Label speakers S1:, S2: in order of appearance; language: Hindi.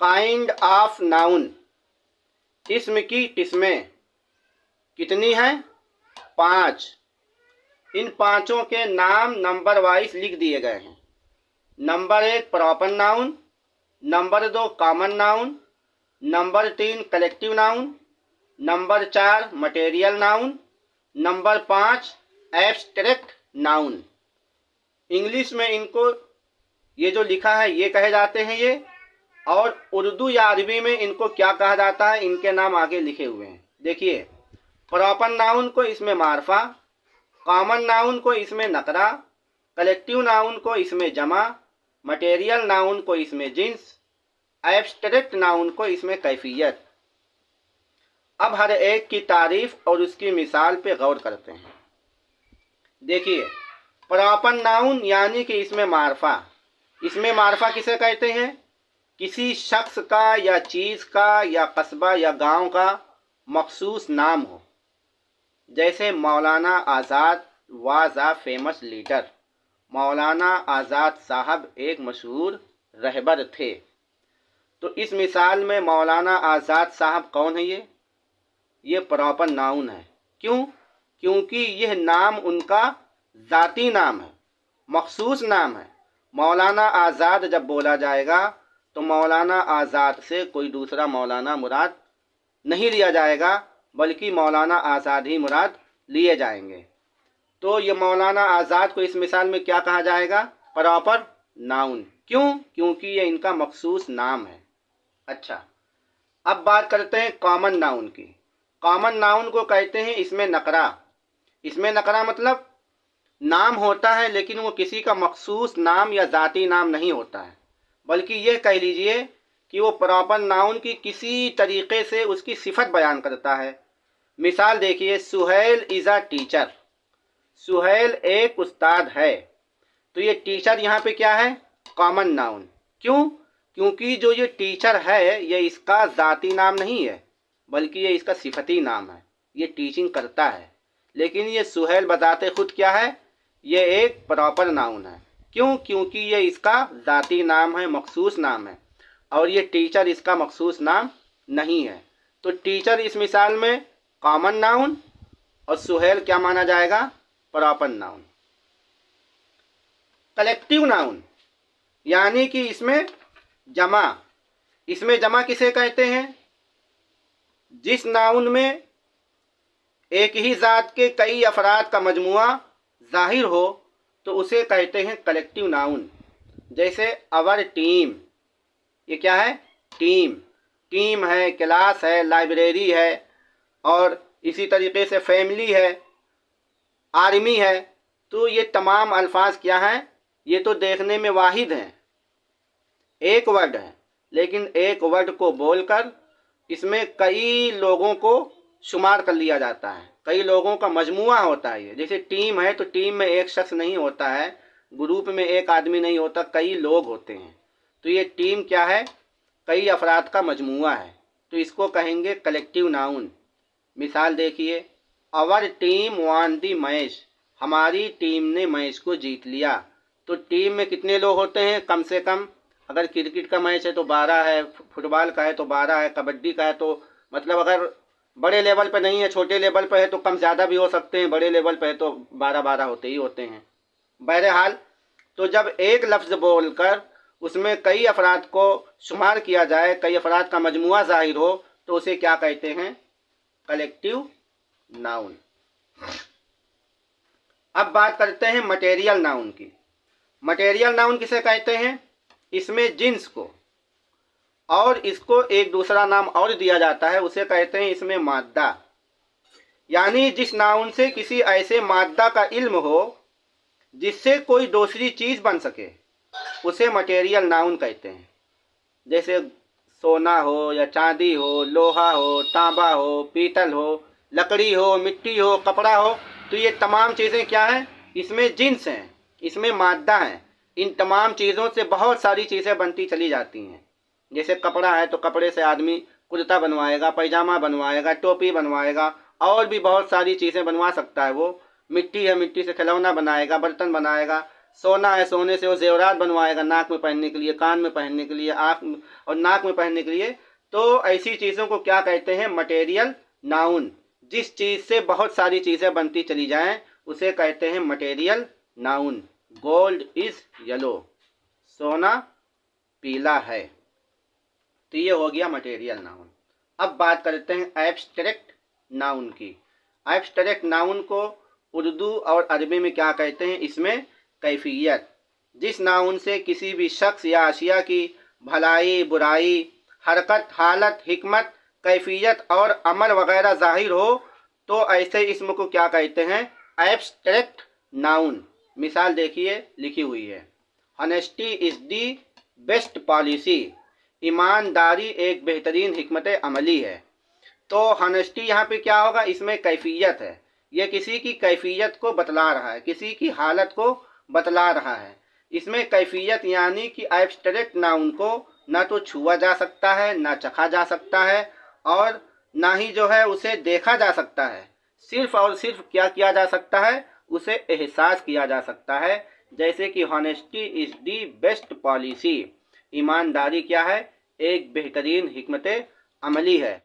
S1: काइंड ऑफ नाउन, इसम की किस्में कितनी हैं? 5। इन पांचों के नाम नंबर वाइज लिख दिए गए हैं। Number 1 proper noun, number 2 common noun, number 3 collective noun, number 4 material noun, number 5 abstract noun. English में इनको ये जो लिखा है ये कहे जाते हैं ये, और उर्दू या अरबी में इनको क्या कहा जाता है इनके नाम आगे लिखे हुए हैं। देखिए, प्रॉपर नाउन को इसमें मार्फा, कॉमन नाउन को इसमें नकरा, कलेक्टिव नाउन को इसमें जमा, मटेरियल नाउन को इसमें जिन्स, एब्स्ट्रैक्ट नाउन को इसमें कैफियत। अब हर एक की तारीफ और उसकी मिसाल पे गौर करते हैं। देखिए, प्रॉपर नाउन यानी कि इसमें मार्फा। इसमें मार्फा किसे कहते हैं? किसी शख्स का या चीज़ का या कस्बा या गांव का मखसूस नाम हो। जैसे मौलाना आज़ाद वाज अ फेमस लीडर। मौलाना आज़ाद साहब एक मशहूर रहबर थे। तो इस मिसाल में मौलाना आज़ाद साहब कौन है? ये प्रॉपर नाउन है। क्यों? क्योंकि यह नाम उनका ज़ाती नाम है, मखसूस नाम है। मौलाना आज़ाद जब बोला जाएगा तो मौलाना आज़ाद से कोई दूसरा मौलाना मुराद नहीं लिया जाएगा, बल्कि मौलाना आज़ाद ही मुराद लिए जाएंगे। तो ये मौलाना आज़ाद को इस मिसाल में क्या कहा जाएगा? Proper noun. क्यों? क्योंकि ये इनका मखसूस नाम है। अच्छा, अब बात करते हैं कॉमन नाउन की। कॉमन नाउन को कहते हैं इसमें नकरा। इसमें नकरा मतलब नाम होता है लेकिन वो किसी का मखसूस नाम या ज़ाती नाम नहीं होता है, बल्कि ये कह लीजिए कि वो प्रॉपर नाउन की किसी तरीक़े से उसकी सिफत बयान करता है। मिसाल देखिए, Suhail is a teacher. Suhail एक उस्ताद है। तो ये टीचर यहाँ पे क्या है? Common noun. क्यों? क्योंकि जो ये टीचर है ये इसका ज़ाती नाम नहीं है, बल्कि ये इसका सिफती नाम है। ये टीचिंग करता है। लेकिन ये सुहेल बताते खुद क्या है? ये एक प्रॉपर नाउन है। क्यों? क्योंकि ये इसका ज़ाती नाम है, मखसूस नाम है, और ये टीचर इसका मखसूस नाम नहीं है। तो टीचर इस मिसाल में कॉमन नाउन और सुहेल क्या माना जाएगा? Proper noun. कलेक्टिव नाउन यानी कि इसमें जमा। इसमें जमा किसे कहते हैं? जिस नाउन में एक ही ज़ात के कई अफराद का मजमुआ ज़ाहिर हो तो उसे कहते हैं कलेक्टिव नाउन। जैसे अवर टीम, ये क्या है? टीम। टीम है, क्लास है, लाइब्रेरी है, और इसी तरीके से फैमिली है, आर्मी है। तो ये तमाम अल्फाज क्या हैं? ये तो देखने में वाहिद हैं, एक वर्ड है, लेकिन एक वर्ड को बोलकर इसमें कई लोगों को शुमार कर लिया जाता है, कई लोगों का मजमुआ होता है ये। जैसे टीम है तो टीम में एक शख्स नहीं होता है, ग्रुप में एक आदमी नहीं होता, कई लोग होते हैं। तो ये टीम क्या है? कई अफराद का मजमुआ है। तो इसको कहेंगे कलेक्टिव नाउन। मिसाल देखिए, our team won the match. हमारी टीम ने मैच को जीत लिया। तो टीम में कितने लोग होते हैं? कम से कम अगर क्रिकेट का मैच है तो 12 है, फुटबॉल का है तो 12 है, कबड्डी का है तो मतलब अगर बड़े लेवल पर नहीं है, छोटे लेवल पर है तो कम ज़्यादा भी हो सकते हैं, बड़े लेवल पर है तो 12-12 होते ही होते हैं। बहरहाल, तो जब एक लफ्ज़ बोलकर उसमें कई अफराद को शुमार किया जाए, कई अफराद का मजमुआ ज़ाहिर हो, तो उसे क्या कहते हैं? Collective noun. अब बात करते हैं मटेरियल नाउन की। मटेरियल नाउन किसे कहते हैं? इसमें जिन्स को और इसको एक दूसरा नाम और दिया जाता है, उसे कहते हैं इसमें मादा। यानी जिस नाउन से किसी ऐसे मादा का इल्म हो जिससे कोई दूसरी चीज़ बन सके, उसे मटेरियल नाउन कहते हैं। जैसे सोना हो या चांदी हो, लोहा हो, तांबा हो, पीतल हो, लकड़ी हो, मिट्टी हो, कपड़ा हो, तो ये तमाम चीज़ें क्या हैं? इसमें जिन्स हैं, इसमें मादा हैं। इन तमाम चीज़ों से बहुत सारी चीज़ें बनती चली जाती हैं। जैसे कपड़ा है तो कपड़े से आदमी कुर्ता बनवाएगा, पैजामा बनवाएगा, टोपी बनवाएगा, और भी बहुत सारी चीज़ें बनवा सकता है वो। मिट्टी है, मिट्टी से खिलौना बनाएगा, बर्तन बनाएगा, सोना है, सोने से वो जेवरात बनवाएगा नाक में पहनने के लिए, कान में पहनने के लिए, आँख और नाक में पहनने के लिए। तो ऐसी चीज़ों को क्या कहते हैं? Material noun. जिस चीज़ से बहुत सारी चीज़ें बनती चली जाएं उसे कहते हैं material noun. Gold is yellow, सोना पीला है। तो ये हो गया मटेरियल नाउन। अब बात करते हैं एब्स्ट्रैक्ट नाउन की। एब्स्ट्रैक्ट नाउन को उर्दू और अरबी में क्या कहते हैं? इसमें कैफियत। जिस नाउन से किसी भी शख्स या अशिया की भलाई, बुराई, हरकत, हालत, हिकमत, कैफियत और अमल वगैरह जाहिर हो, तो ऐसे इसम को क्या कहते हैं? Abstract noun. मिसाल देखिए लिखी हुई है, honesty is the best policy, ईमानदारी एक बेहतरीन हिकमत अमली है। तो ऑनेस्टी यहाँ पे क्या होगा? इसमें कैफियत है, ये किसी की कैफियत को बतला रहा है, किसी की हालत को बतला रहा है। इसमें कैफियत यानी कि एब्स्ट्रैक्ट नाउन को ना तो छुआ जा सकता है, ना चखा जा सकता है, और ना ही जो है उसे देखा जा सकता है। सिर्फ और सिर्फ क्या किया जा सकता है? उसे एहसास किया जा सकता है। जैसे कि honesty is the best policy, ईमानदारी क्या है? एक बेहतरीन हिकमत अमली है।